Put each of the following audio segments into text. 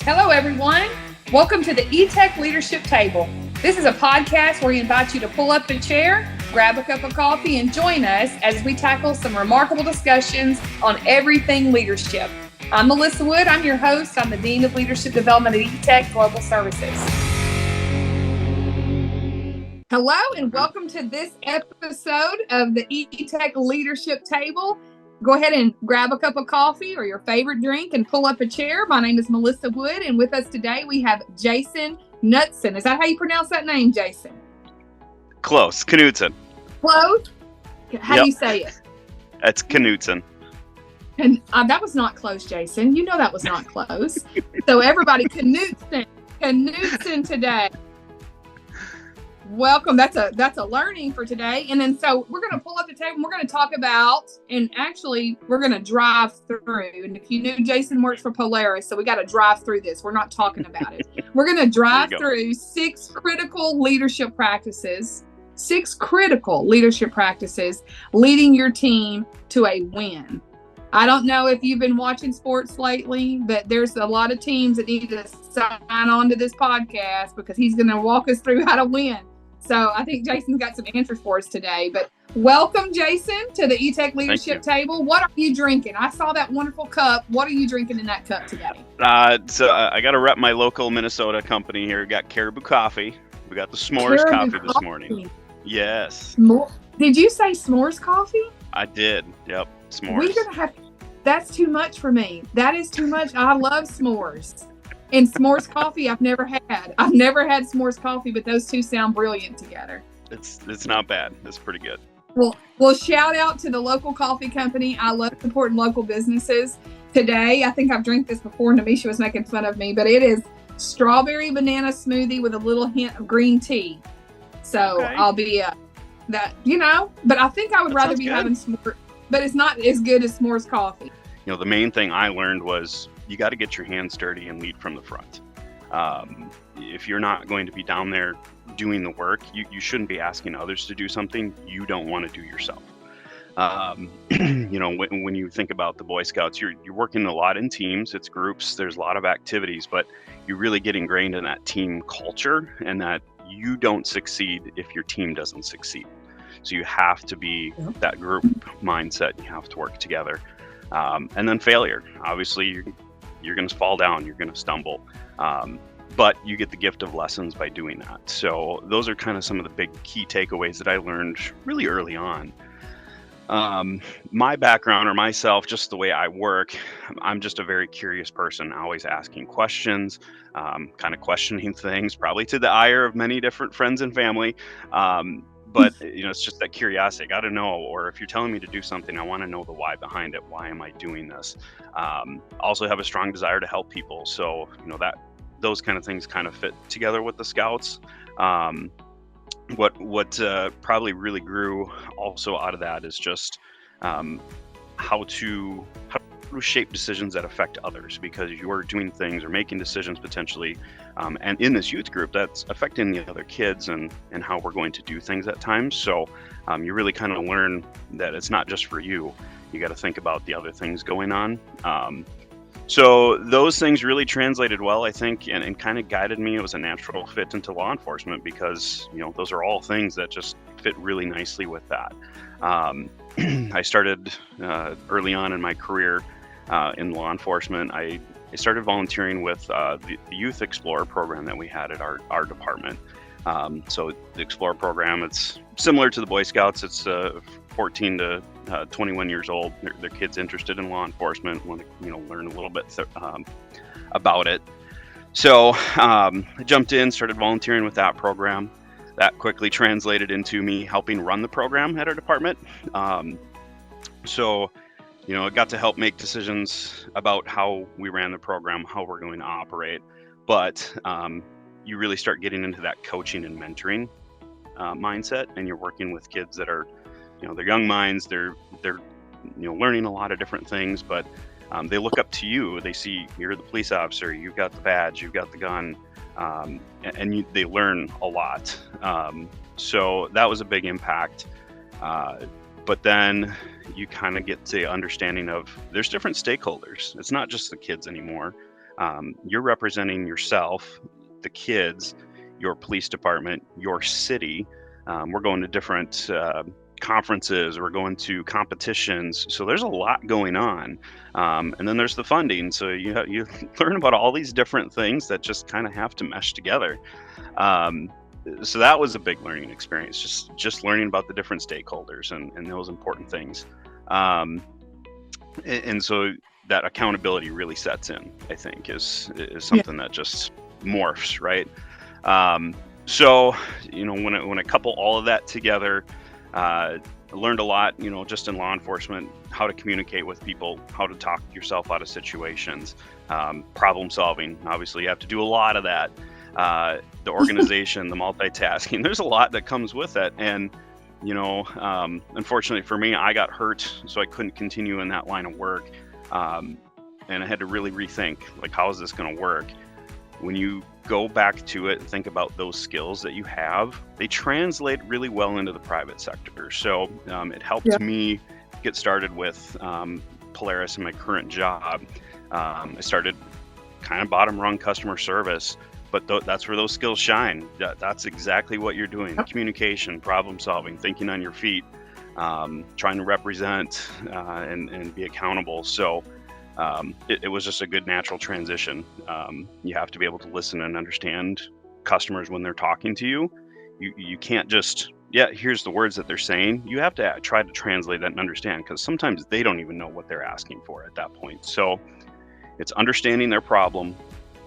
Hello, everyone. Welcome to the Etech Leadership Table. This is a podcast where we invite you to pull up a chair, grab a cup of coffee, and join us as we tackle some remarkable discussions on everything leadership. I'm Melissa Wood. I'm your host. I'm the Dean of Leadership Development at Etech Global Services. Hello, and welcome to this episode of the Etech Leadership Table. Go ahead and grab a cup of coffee or your favorite drink and pull up a chair. My name is Melissa Wood, and with us today we have Jason Knutson. Is that how you pronounce that name, Jason? Close. Knutson. Close? How do you say it? It's Knutson. And that was not close, Jason. You know that was not close. So everybody, Knutson today. Welcome. That's a learning for today. And then so we're going to pull up the table and we're going to talk about, and actually we're going to drive through. And if you knew, Jason works for Polaris, so we got to drive through this. We're not talking about it. We're going to drive through six critical leadership practices leading your team to a win. I don't know if you've been watching sports lately, but there's a lot of teams that need to sign on to this podcast because he's going to walk us through how to win. So I think Jason's got some answers for us today. But welcome, Jason, to the Etech Leadership Table. What are you drinking? I saw that wonderful cup. What are you drinking in that cup today? So I got to rep my local Minnesota company here. Got Caribou Coffee. We got the s'mores coffee this morning. Yes. Did you say s'mores coffee? I did. Yep. S'mores. We're gonna have. That's too much for me. That is too much. I love s'mores. And s'mores coffee, I've never had. I've never had s'mores coffee, but those two sound brilliant together. It's not bad. It's pretty good. Well, shout out to the local coffee company. I love supporting local businesses. Today, I think I've drank this before, and Namisha was making fun of me, but it is strawberry banana smoothie with a little hint of green tea. So okay. I'll be but I think I would rather be having s'mores, but it's not as good as s'mores coffee. You know, the main thing I learned was you got to get your hands dirty and lead from the front. If you're not going to be down there doing the work, you shouldn't be asking others to do something you don't want to do yourself. When you think about the Boy Scouts, you're working a lot in teams, it's groups, there's a lot of activities, but you really get ingrained in that team culture and that you don't succeed if your team doesn't succeed. So you have to be that group mindset, you have to work together. And then failure, obviously you're going to fall down, you're going to stumble, but you get the gift of lessons by doing that. So those are kind of some of the big key takeaways that I learned really early on. My background or myself, just the way I work, I'm just a very curious person, always asking questions, kind of questioning things, probably to the ire of many different friends and family. But it's just that curiosity. I got to know, or if you're telling me to do something, I want to know the why behind it. Why am I doing this? Also have a strong desire to help people. So, that those kind of things kind of fit together with the Scouts. What probably really grew also out of that is just how to shape decisions that affect others, because you're doing things or making decisions potentially, and in this youth group that's affecting the other kids and how we're going to do things at times. So you really kind of learn that it's not just for you. You got to think about the other things going on. So those things really translated well, I think, and kind of guided me. It was a natural fit into law enforcement because, those are all things that just fit really nicely with that. I started early on in my career in law enforcement. I started volunteering with the Youth Explorer program that we had at our department. So the Explorer program, it's similar to the Boy Scouts. It's 14 to 21 years old. They're kids interested in law enforcement, want to learn a little bit about it. So I jumped in, started volunteering with that program. That quickly translated into me helping run the program at our department. So I got to help make decisions about how we ran the program, how we're going to operate. But you really start getting into that coaching and mentoring mindset, and you're working with kids that are, they're young minds. They're learning a lot of different things, but they look up to you. They see you're the police officer, you've got the badge, you've got the gun, and they learn a lot. So that was a big impact. But then you kind of get to understanding of there's different stakeholders. It's not just the kids anymore. You're representing yourself, the kids, your police department, your city. We're going to different conferences, we're going to competitions. So there's a lot going on. And then there's the funding. So you learn about all these different things that just kind of have to mesh together. So that was a big learning experience, just learning about the different stakeholders and those important things. And so that accountability really sets in, I think, is something that just morphs, right? So, when I couple all of that together, I learned a lot, just in law enforcement, how to communicate with people, how to talk yourself out of situations, problem solving. Obviously, you have to do a lot of that. The organization, the multitasking, there's a lot that comes with it. And, unfortunately for me, I got hurt, so I couldn't continue in that line of work. And I had to really rethink, like, how is this going to work? When you go back to it and think about those skills that you have, they translate really well into the private sector. So it helped me get started with Polaris in my current job. I started kind of bottom rung customer service, but that's where those skills shine. That's exactly what you're doing. Communication, problem solving, thinking on your feet, trying to represent and be accountable. So it was just a good natural transition. You have to be able to listen and understand customers when they're talking to you. You can't just, here's the words that they're saying. You have to try to translate that and understand, because sometimes they don't even know what they're asking for at that point. So it's understanding their problem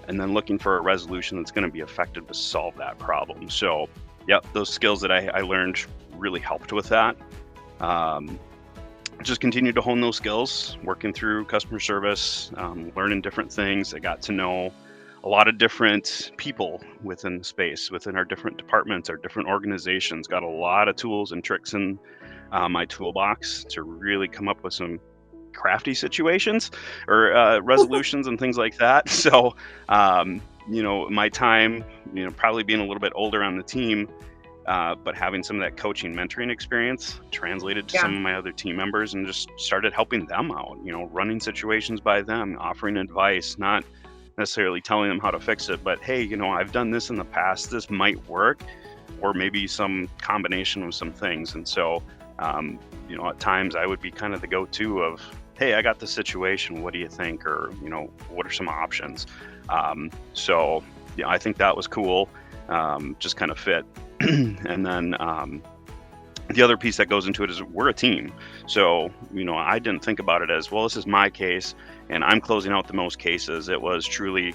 and then looking for a resolution that's going to be effective to solve that problem. So those skills that I learned really helped with that. Just continued to hone those skills, working through customer service, learning different things. I got to know a lot of different people within the space, within our different departments, our different organizations. Got a lot of tools and tricks in my toolbox to really come up with some crafty situations or resolutions and things like that. So, my time, probably being a little bit older on the team, but having some of that coaching, mentoring experience translated to some of my other team members, and just started helping them out, running situations by them, offering advice, not necessarily telling them how to fix it, but hey, I've done this in the past, this might work, or maybe some combination of some things. And so, at times I would be kind of the go-to of, hey, I got this situation, what do you think? Or, what are some options? So I think that was cool. Just kind of fit. And then the other piece that goes into it is we're a team. So, I didn't think about it as, well, this is my case and I'm closing out the most cases. It was truly,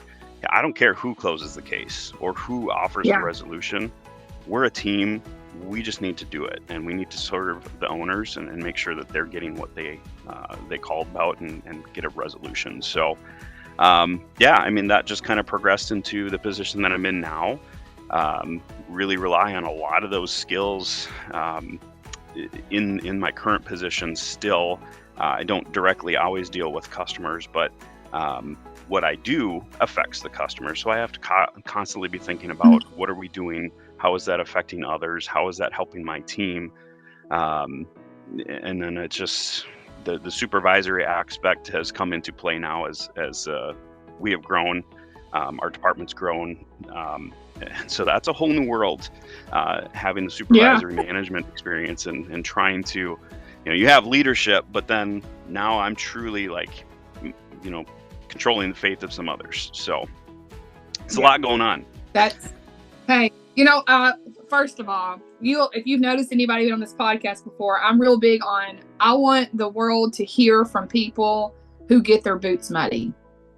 I don't care who closes the case or who offers the resolution. We're a team. We just need to do it, and we need to serve the owners and make sure that they're getting what they called about and get a resolution. So, that just kind of progressed into the position that I'm in now. Really rely on a lot of those skills in my current position still. I don't directly always deal with customers, but what I do affects the customer. So I have to constantly be thinking about what are we doing? How is that affecting others? How is that helping my team? And then it's just the supervisory aspect has come into play now as we have grown, our department's grown. And so that's a whole new world, having the supervisory management experience and trying to, you have leadership, but then now I'm truly controlling the faith of some others. So it's a lot going on. First of all, if you've noticed anybody on this podcast before, I'm real big on, I want the world to hear from people who get their boots muddy.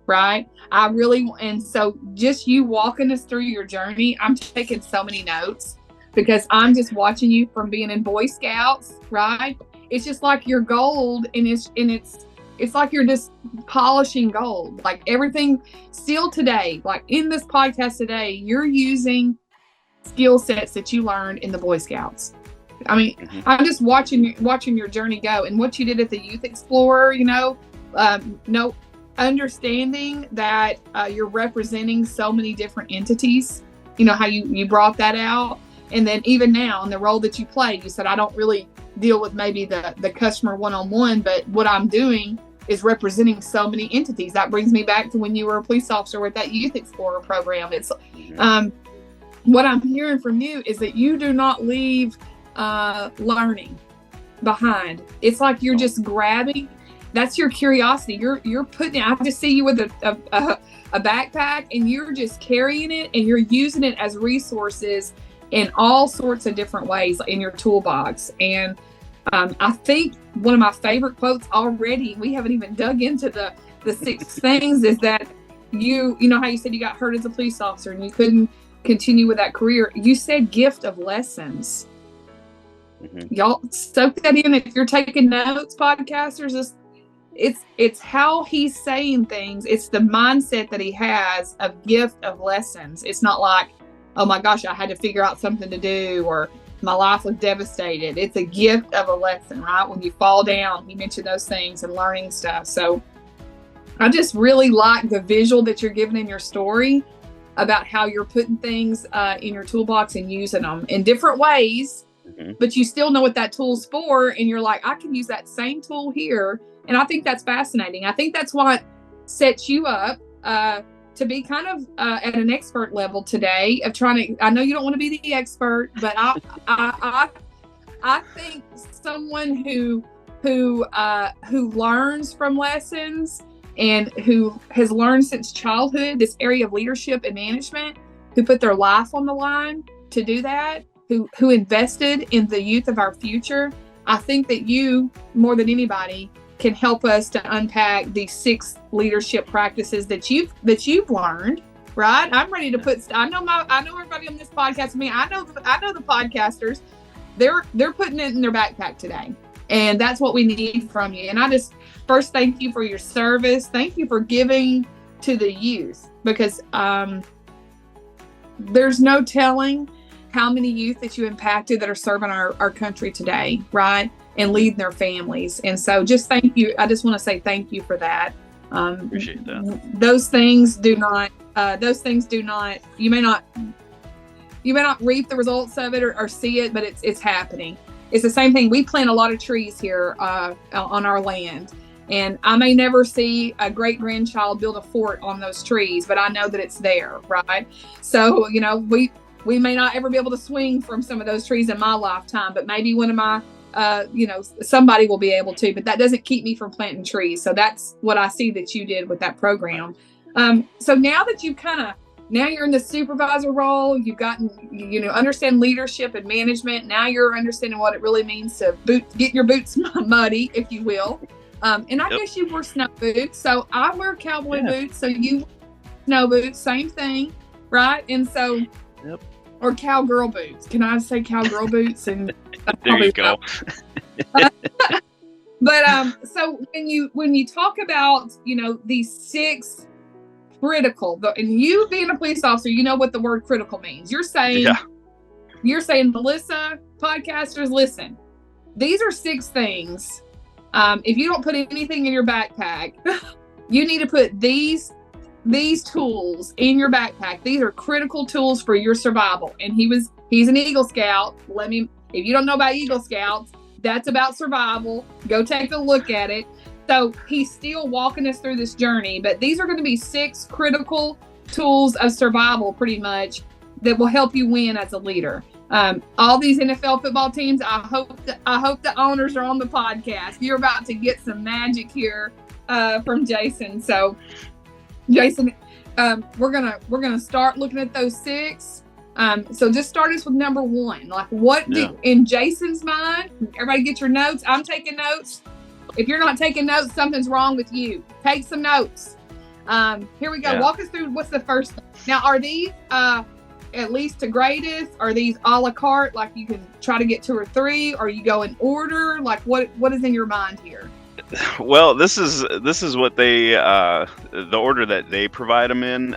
Right? And so just you walking us through your journey, I'm taking so many notes because I'm just watching you from being in Boy Scouts, right? It's just like you're gold, and it's like you're just polishing gold. Like everything still today, like in this podcast today, you're using skill sets that you learned in the Boy Scouts. I mean, I'm just watching your journey go, and what you did at the Youth Explorer, understanding that you're representing so many different entities, how you brought that out. And then even now in the role that you play, you said, I don't really deal with maybe the customer one-on-one, but what I'm doing is representing so many entities. That brings me back to when you were a police officer with that Youth Explorer program. It's what I'm hearing from you is that you do not leave learning behind. It's like you're just grabbing. That's your curiosity. You're putting it. I just see you with a backpack, and you're just carrying it, and you're using it as resources in all sorts of different ways in your toolbox. And I think one of my favorite quotes already, we haven't even dug into the 6 things, is that you know how you said you got hurt as a police officer and you couldn't continue with that career. You said gift of lessons. Y'all soak that in. If you're taking notes, podcasters, it's how he's saying things. It's the mindset that he has of gift of lessons. It's not like, oh my gosh, I had to figure out something to do, or my life was devastated. It's a gift of a lesson, right? When you fall down, he mentioned those things and learning stuff. So I just really like the visual that you're giving in your story about how you're putting things in your toolbox and using them in different ways, but you still know what that tool's for. And you're like, I can use that same tool here. And I think that's fascinating. I think that's what sets you up to be kind of at an expert level today of trying to, I know you don't want to be the expert, but I think someone who learns from lessons and who has learned since childhood, this area of leadership and management, who put their life on the line to do that, who invested in the youth of our future. I think that you, more than anybody, can help us to unpack these 6 leadership practices that you've learned, right? I'm ready to put. I know everybody on this podcast with me. I know the podcasters. They're putting it in their backpack today, and that's what we need from you. And I just first thank you for your service. Thank you for giving to the youth, because there's no telling how many youth that you impacted that are serving our country today, right? And leading their families. And so just thank you. I just want to say thank you for that. Appreciate that. Those things do not, you may not reap the results of it or see it, but it's happening. It's the same thing. We plant a lot of trees here on our land. And I may never see a great grandchild build a fort on those trees, but I know that it's there, right? So, we may not ever be able to swing from some of those trees in my lifetime, but maybe one of my somebody will be able to, but that doesn't keep me from planting trees. So that's what I see that you did with that program. So now that now you're in the supervisor role, you've gotten, understand leadership and management. Now you're understanding what it really means to get your boots muddy, if you will. And I guess you wear snow boots. So I wear cowboy boots. So you wear snow boots, same thing. Right. And so, or cowgirl boots. Can I say cowgirl boots? And there you go. But so when you talk about these 6 critical, and you being a police officer, you know what the word critical means. You're saying, Melissa, podcasters, listen. These are 6 things. If you don't put anything in your backpack, you need to put these tools in your backpack. These are critical tools for your survival. And he's an Eagle Scout. If you don't know about Eagle Scouts, that's about survival. Go take a look at it. So he's still walking us through this journey, but these are going to be 6 critical tools of survival, pretty much, that will help you win as a leader. All these NFL football teams, I hope the owners are on the podcast. You're about to get some magic here from Jason. So Jason, we're gonna start looking at those 6. So just start us with number 1. Like, what in Jason's mind? Everybody get your notes. I'm taking notes. If you're not taking notes, something's wrong with you. Take some notes. Here we go. Yeah. Walk us through what's the first thing. Now, are these at least to greatest? Are these a la carte? Like you can try to get 2 or 3, or you go in order? Like what is in your mind here? Well, this is what they the order that they provide them in.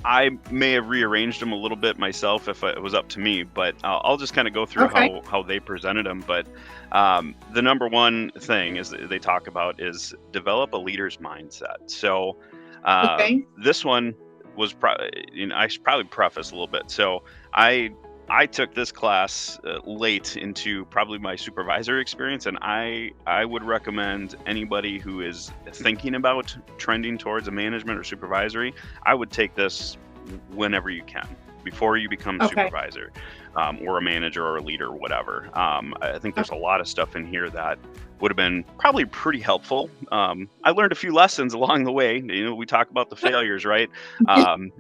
I may have rearranged them a little bit myself if it was up to me, but I'll just kind of go through how they presented them. But the number 1 thing is they talk about is develop a leader's mindset. So this one was I should probably preface a little bit. So I I took this class late into probably my supervisor experience, and I would recommend anybody who is thinking about trending towards a management or supervisory, I would take this whenever you can, before you become supervisor, or a manager or a leader or whatever. I think there's a lot of stuff in here that would have been probably pretty helpful. I learned a few lessons along the way. We talk about the failures, right?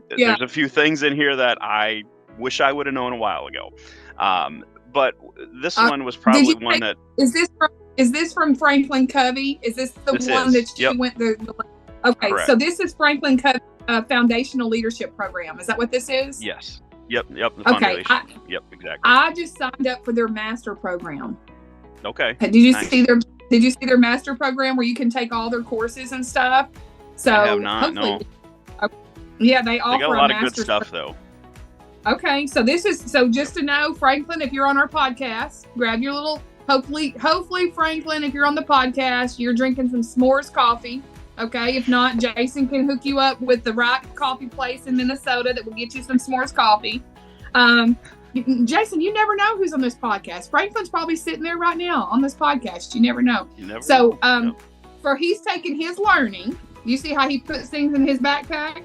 There's a few things in here that I wish I would have known a while ago. But this one was probably one that... Is this from Franklin Covey? Is this the one that you went through? Okay, correct. So this is Franklin Covey Foundational Leadership Program. Is that what this is? Yes. Yep. The foundation. Yep, exactly. I just signed up for their master program. Okay. Did you see their master program where you can take all their courses and stuff? So I have not. No. Yeah, they offer a lot of good stuff though. Okay, so just to know, Franklin, if you're on our podcast, grab your little. Hopefully, Franklin, if you're on the podcast, you're drinking some s'mores coffee. Okay, if not, Jason can hook you up with the right coffee place in Minnesota that will get you some s'mores coffee. Jason, you never know who's on this podcast. Franklin's probably sitting there right now on this podcast. You never know. For he's taking his learning. You see how he puts things in his backpack?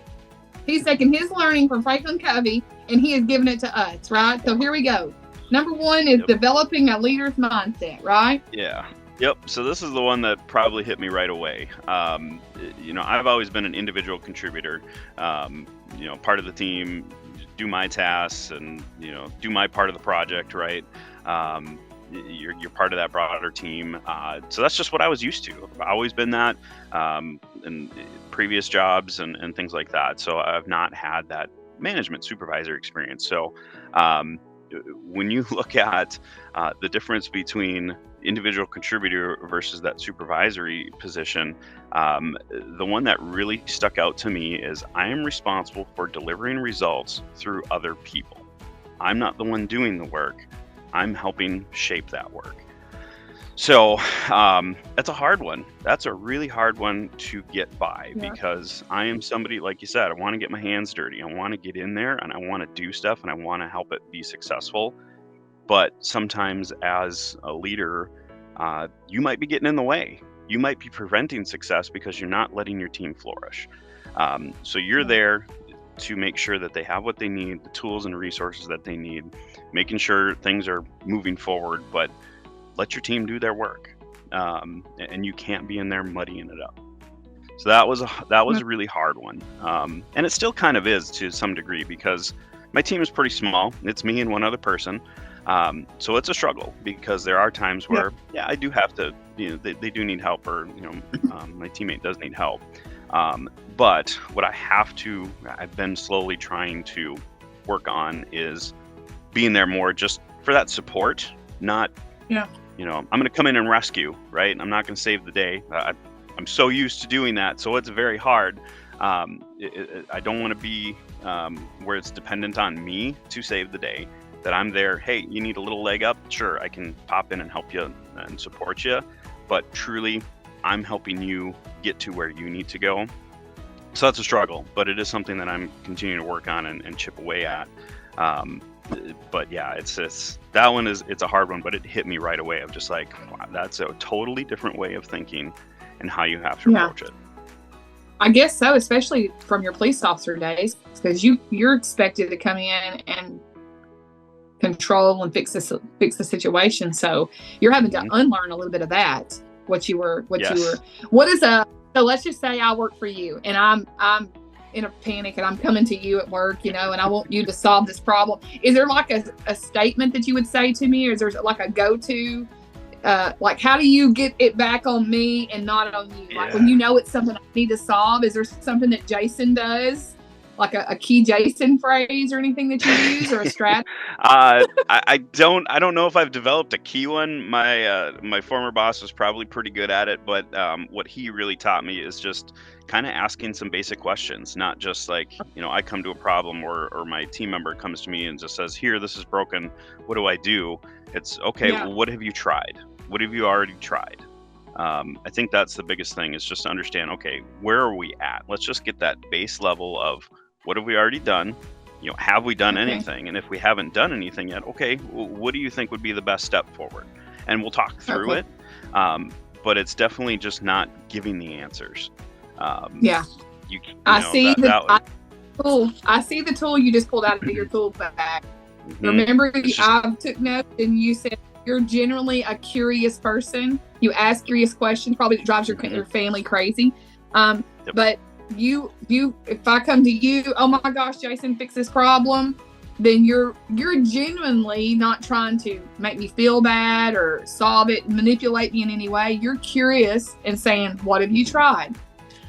He's taking his learning from Franklin Covey and he is giving it to us, right? So here we go. Number 1 is developing a leader's mindset, right? Yeah. Yep. So this is the one that probably hit me right away. I've always been an individual contributor, part of the team, do my tasks and, do my part of the project, right? You're part of that broader team. So that's just what I was used to. I've always been that in previous jobs and things like that. So I've not had that management supervisor experience. So when you look at the difference between individual contributor versus that supervisory position, the one that really stuck out to me is I am responsible for delivering results through other people. I'm not the one doing the work. I'm helping shape that work. So that's a hard one. That's a really hard one to get by because I am somebody, like you said, I want to get my hands dirty. I want to get in there and I want to do stuff and I want to help it be successful. But sometimes as a leader, you might be getting in the way. You might be preventing success because you're not letting your team flourish. So you're there to make sure that they have what they need, the tools and resources that they need, making sure things are moving forward, but let your team do their work. And you can't be in there muddying it up. So that was a really hard one. And it still kind of is to some degree because my team is pretty small. It's me and one other person. So it's a struggle because there are times where, I do have to, they do need help or, my teammate does need help. But what I've been slowly trying to work on is being there more just for that support, not, I'm going to come in and rescue, right? I'm not going to save the day. I'm so used to doing that. So it's very hard. I don't want to be where it's dependent on me to save the day. That I'm there, hey, you need a little leg up? Sure, I can pop in and help you and support you. But truly, I'm helping you get to where you need to go. So that's a struggle, but it is something that I'm continuing to work on and chip away at. But yeah, it's that one it's a hard one, but it hit me right away of just like, wow, that's a totally different way of thinking and how you have to approach it. I guess so, especially from your police officer days, because you're expected to come in and control and fix the situation. So you're having to unlearn a little bit of that. So let's just say I work for you and I'm in a panic and I'm coming to you at work, and I want you to solve this problem. Is there like a statement that you would say to me, or is there like a go-to, like how do you get it back on me and not on you? Like when it's something I need to solve, is there something that Jason does? Like a key Jason phrase or anything that you use or a strategy? I don't know if I've developed a key one. My former boss was probably pretty good at it, but what he really taught me is just kind of asking some basic questions, not just like, I come to a problem or my team member comes to me and just says, here, this is broken. What do I do? It's okay. Well, what have you tried? What have you already tried? I think that's the biggest thing is just to understand, okay, where are we at? Let's just get that base level of what have we already done? have we done Okay. anything? And if we haven't done anything yet, okay, what do you think would be the best step forward? And we'll talk through Okay. it. But it's definitely just not giving the answers. Yeah. I see the tool you just pulled out of your tool bag. Remember, I took notes and you said you're generally a curious person. You ask curious questions, probably drives your family crazy. But you, if I come to you, oh my gosh, Jason, fix this problem, then you're genuinely not trying to make me feel bad or solve it, manipulate me in any way. You're curious and saying, what have you tried?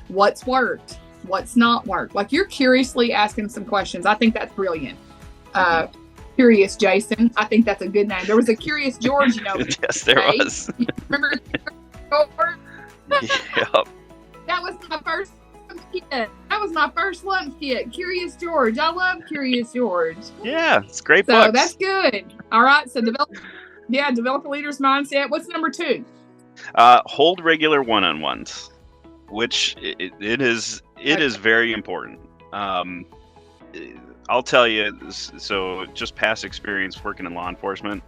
What's worked? What's not worked? Like, you're curiously asking some questions. I think that's brilliant. Curious Jason. I think that's a good name. There was a Curious George, Yes, there was. You remember George? Yep. That was my first kit. That was my first lunch kit. Curious George. I love Curious George. Yeah, it's great So books. that's good. All right. So develop a leader's mindset. What's number 2? Hold regular one-on-ones, which it is very important. I'll tell you, so just past experience working in law enforcement,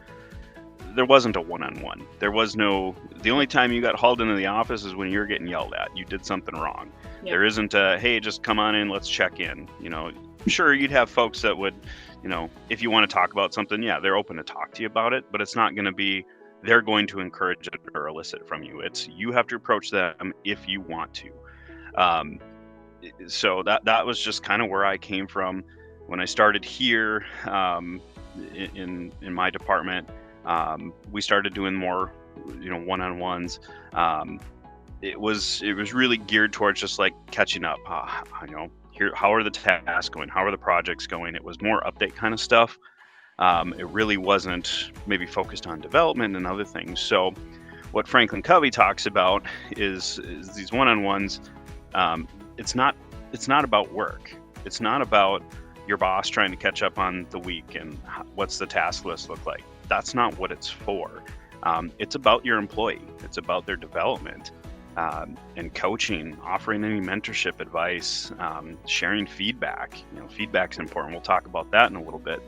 there wasn't a one-on-one. There was no, the only time you got hauled into the office is when you were getting yelled at. You did something wrong. Yeah. There isn't a, hey, just come on in, let's check in. Sure, you'd have folks that would, if you want to talk about something, yeah, they're open to talk to you about it, but it's not going to be, they're going to encourage it or elicit it from you. It's, you have to approach them if you want to. So that was just kind of where I came from. When I started here in my department, we started doing more, one-on-ones. It was really geared towards just like catching up. Here, how are the tasks going? How are the projects going? It was more update kind of stuff. It really wasn't maybe focused on development and other things. So what Franklin Covey talks about is these one-on-ones. It's not about work. It's not about your boss trying to catch up on the week and what's the task list look like. That's not what it's for. It's about your employee. It's about their development and coaching, offering any mentorship advice, sharing feedback. Feedback's important. We'll talk about that in a little bit.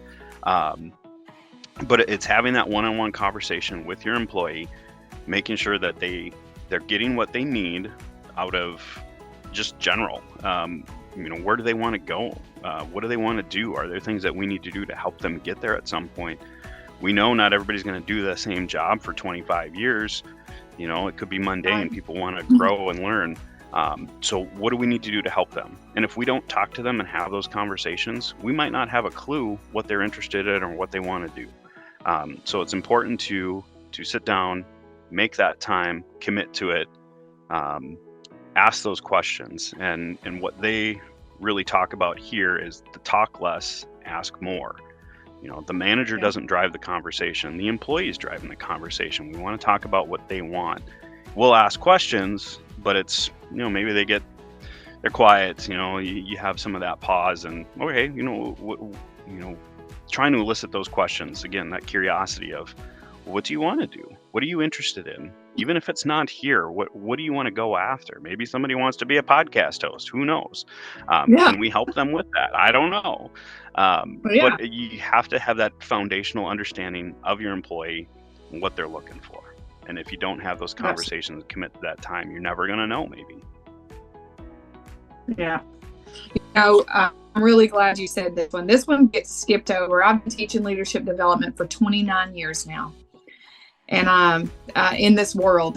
But it's having that one-on-one conversation with your employee, making sure that they're getting what they need out of just general. Where do they want to go? What do they want to do? Are there things that we need to do to help them get there at some point? We know not everybody's going to do the same job for 25 years. It could be mundane. People want to grow and learn. So what do we need to do to help them? And if we don't talk to them and have those conversations, we might not have a clue what they're interested in or what they want to do. So it's important to sit down, make that time, commit to it, ask those questions. And what they really talk about here is to talk less, ask more. The manager doesn't drive the conversation. The employee is driving the conversation. We want to talk about what they want. We'll ask questions, but it's, maybe they're quiet. You have some of that pause and, okay, trying to elicit those questions. Again, that curiosity of, what do you want to do? What are you interested in? Even if it's not here, what do you want to go after? Maybe somebody wants to be a podcast host. Who knows? Can we help them with that? I don't know. But you have to have that foundational understanding of your employee and what they're looking for. And if you don't have those conversations, commit to that time, you're never going to know, maybe. Yeah. I'm really glad you said this one. This one gets skipped over. I've been teaching leadership development for 29 years now. And in this world,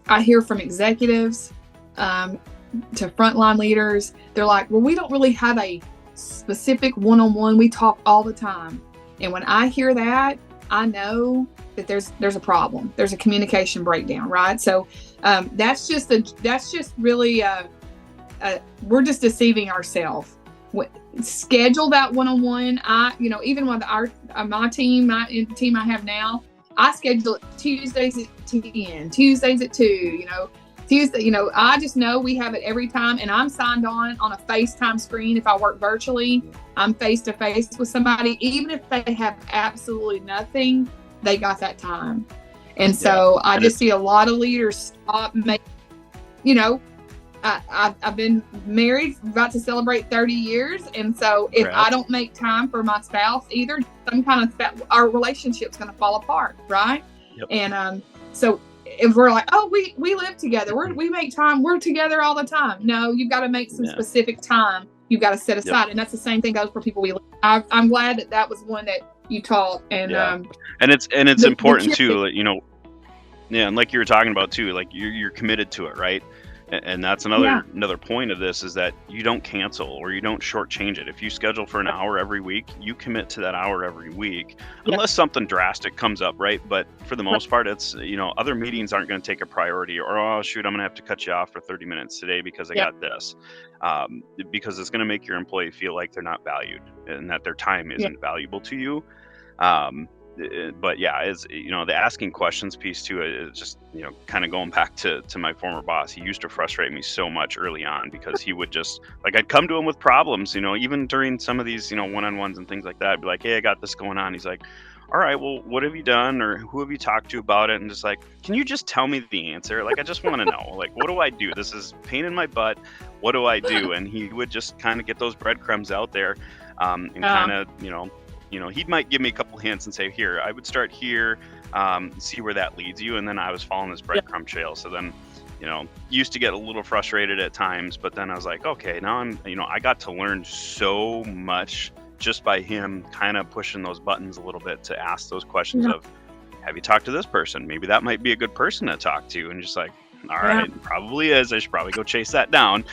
I hear from executives to frontline leaders. They're like, well, we don't really have a specific one-on-one. We talk all the time. And when I hear that, I know that there's a problem. There's a communication breakdown, right? So that's just really we're just deceiving ourselves. Schedule that one-on-one. Even with my team I have now, I schedule it Tuesdays at 10, Tuesdays at 2, Tuesday, I just know we have it every time, and I'm signed on a FaceTime screen. If I work virtually, I'm face to face with somebody. Even if they have absolutely nothing, they got that time. And so I just see a lot of leaders stop making, I've been married, about to celebrate 30 years. And so if I don't make time for my spouse either, our relationship's going to fall apart. Right. Yep. And so if we're like, oh, we live together, we make time, we're together all the time. No, you've got to make some specific time. You've got to set aside. And that's the same thing goes for people we live. I'm glad that was one that you taught. And and it's important too, and like you were talking about too, like you're committed to it, right? And that's another point of this, is that you don't cancel or you don't shortchange it. If you schedule for an hour every week, you commit to that hour every week, unless something drastic comes up, right? But for the most part, it's, other meetings aren't going to take a priority, or, oh, shoot, I'm going to have to cut you off for 30 minutes today because I got this. Because it's going to make your employee feel like they're not valued and that their time isn't valuable to you. But it's, the asking questions piece too is just, kind of going back to my former boss. He used to frustrate me so much early on, because he would just, like, I'd come to him with problems, even during some of these, one-on-ones and things like that. I'd be like, hey, I got this going on. He's like, all right, well, what have you done, or who have you talked to about it? And just like, can you just tell me the answer? Like, I just want to know, like, what do I do? This is pain in my butt. What do I do? And he would just kind of get those breadcrumbs out there, and kind of, he might give me a couple hints and say, here, I would start here, see where that leads you. And then I was following this breadcrumb trail. So then, used to get a little frustrated at times, but then I was like, okay, now I got to learn so much just by him kind of pushing those buttons a little bit to ask those questions of, have you talked to this person? Maybe that might be a good person to talk to. And just like, all right, probably is. I should probably go chase that down,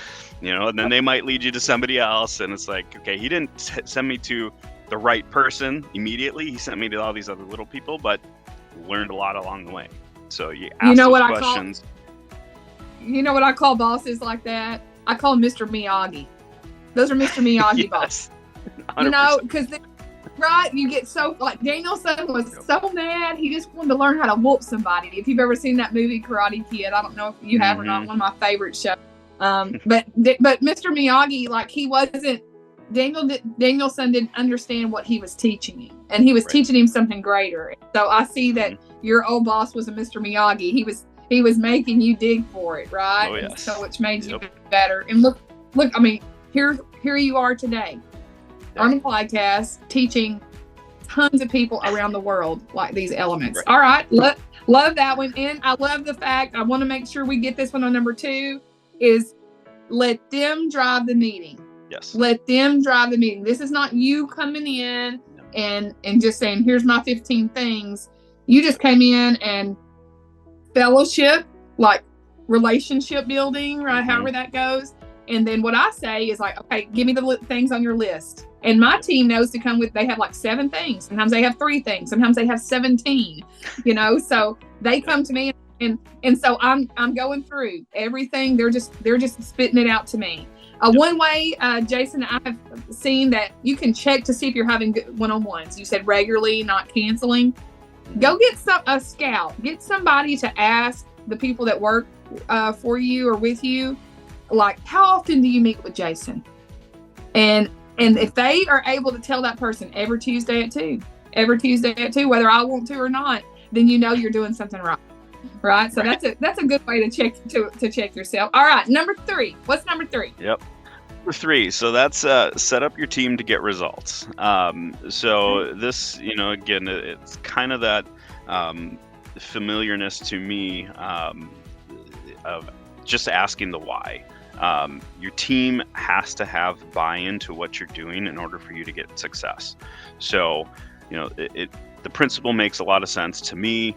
and then they might lead you to somebody else. And it's like, okay, he didn't send me to the right person immediately. He sent me to all these other little people, but learned a lot along the way. So you ask those questions. You know what I call bosses like that? I call them Mr. Miyagi. Those are Mr. Miyagi bosses. 100%. Because you get so, like, Danielson was so mad. He just wanted to learn how to whoop somebody. If you've ever seen that movie Karate Kid, I don't know if you have or not. One of my favorite shows. But Mr. Miyagi, like, he wasn't. Danielson didn't understand what he was teaching him, and he was teaching him something greater. So I see that your old boss was a Mr. Miyagi. He was making you dig for it, right? Oh, yes. So which made you better. And look. I mean, here you are today on the podcast, teaching tons of people around the world like these elements. All right, love that one, and I love the fact. I want to make sure we get this one on number 2 is let them drive the meeting. Yes. Let them drive the meeting. This is not you coming in and just saying, here's my 15 things. You just came in and fellowship, like relationship building, right? However that goes. And then what I say is like, okay, give me the things on your list. And my team knows to come with, they have like 7 things. Sometimes they have 3 things. Sometimes they have 17, so they come to me and so I'm going through everything. They're just spitting it out to me. One way, Jason, I have seen that you can check to see if you're having good one-on-ones. You said regularly, not canceling. Go get a scout. Get somebody to ask the people that work for you or with you, like, how often do you meet with Jason? And if they are able to tell that person every Tuesday at 2, whether I want to or not, then you're doing something right. Right. So that's a good way to check yourself. All right. Number 3. What's number 3? Yep. Number 3. So that's set up your team to get results. So this, again, it's kind of that familiarness to me of just asking the why. Your team has to have buy-in to what you're doing in order for you to get success. So, the principle makes a lot of sense to me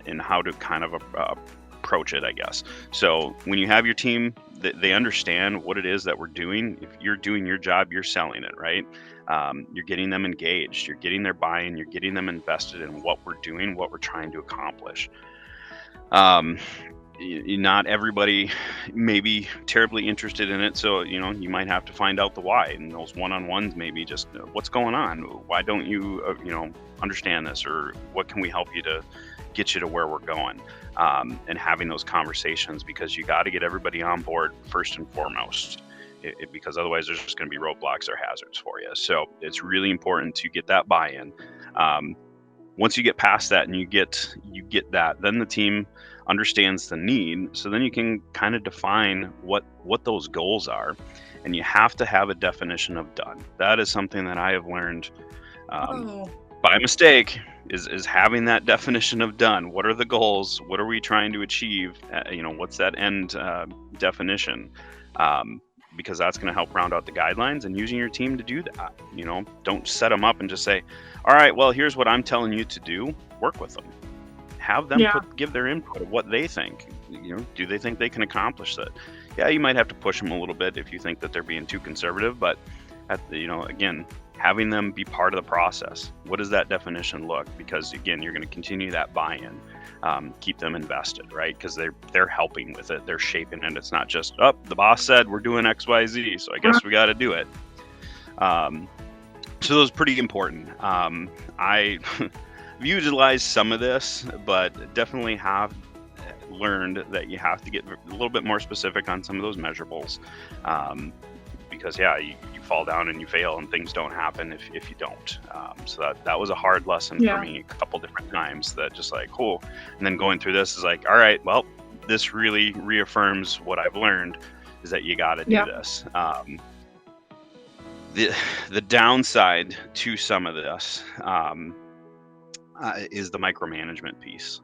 in how to kind of approach it, I guess. So when you have your team, they understand what it is that we're doing. If you're doing your job, you're selling it, right? You're getting them engaged, you're getting their buy-in, you're getting them invested in what we're doing, what we're trying to accomplish. Not everybody may be terribly interested in it, so you might have to find out the why. And those one-on-ones, maybe just what's going on, why don't you understand this, or what can we help you to get you to where we're going, and having those conversations, because you got to get everybody on board first and foremost, because otherwise there's just going to be roadblocks or hazards for you. So it's really important to get that buy-in. Once you get past that and you get that, then the team understands the need. So then you can kind of define what those goals are, and you have to have a definition of done. That is something that I have learned by mistake, is having that definition of done. What are the goals? What are we trying to achieve? What's that end definition? Because that's going to help round out the guidelines, and using your team to do that. Don't set them up and just say, all right, well, here's what I'm telling you to do. Work with them. Have them give their input of what they think. Do they think they can accomplish that? Yeah, you might have to push them a little bit if you think that they're being too conservative, but again, having them be part of the process. What does that definition look? Because again, you're going to continue that buy-in, keep them invested, right? Because they're helping with it, they're shaping it. It's not just, the boss said we're doing X, Y, Z, so I guess we got to do it. So those are pretty important. I utilized some of this, but definitely have learned that you have to get a little bit more specific on some of those measurables, because you fall down and you fail and things don't happen if you don't. So that was a hard lesson for me a couple different times, that just like, cool. And then going through this is like, all right, well, this really reaffirms what I've learned, is that you got to do this. The downside to some of this is the micromanagement piece.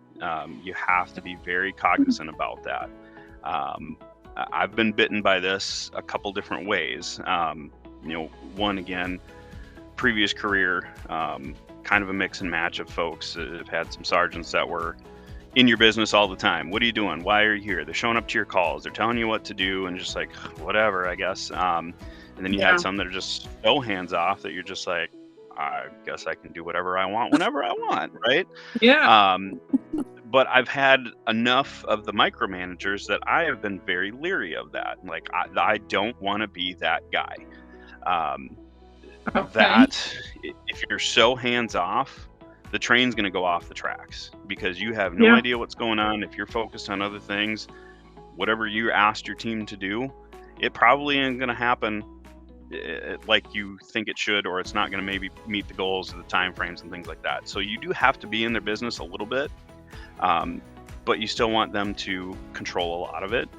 You have to be very cognizant about that. I've been bitten by this a couple different ways. One, again, previous career, kind of a mix and match of folks. I've had some sergeants that were in your business all the time. What are you doing? Why are you here? They're showing up to your calls. They're telling you what to do, and just like, whatever, I guess. And then you had some that are just so hands off that you're just like, I guess I can do whatever I want whenever I want, right? Yeah. But I've had enough of the micromanagers that I have been very leery of that. Like, I don't want to be that guy. That if you're so hands off, the train's going to go off the tracks, because you have no idea what's going on. If you're focused on other things, whatever you asked your team to do, it probably ain't going to happen like you think it should, or it's not going to maybe meet the goals of the time frames and things like that. So you do have to be in their business a little bit. But you still want them to control a lot of it.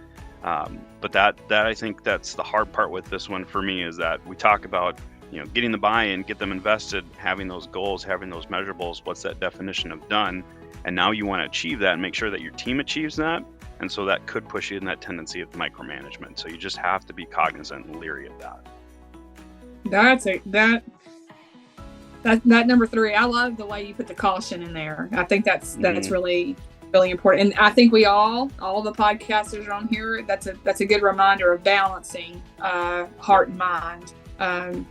But that I think that's the hard part with this one for me, is that we talk about, getting the buy-in, get them invested, having those goals, having those measurables. What's that definition of done? And now you want to achieve that and make sure that your team achieves that. And so that could push you in that tendency of micromanagement. So you just have to be cognizant and leery of that. That number 3, I love the way you put the caution in there. I think that's really, really important. And I think all the podcasters on here, that's a good reminder of balancing heart and mind. And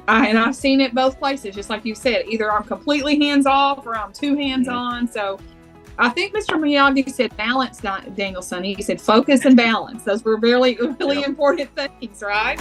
I've seen it both places, just like you said. Either I'm completely hands off or I'm too hands on. So I think Mr. Miyagi said balance, not Danielson. He said focus and balance. Those were really, really important things, right?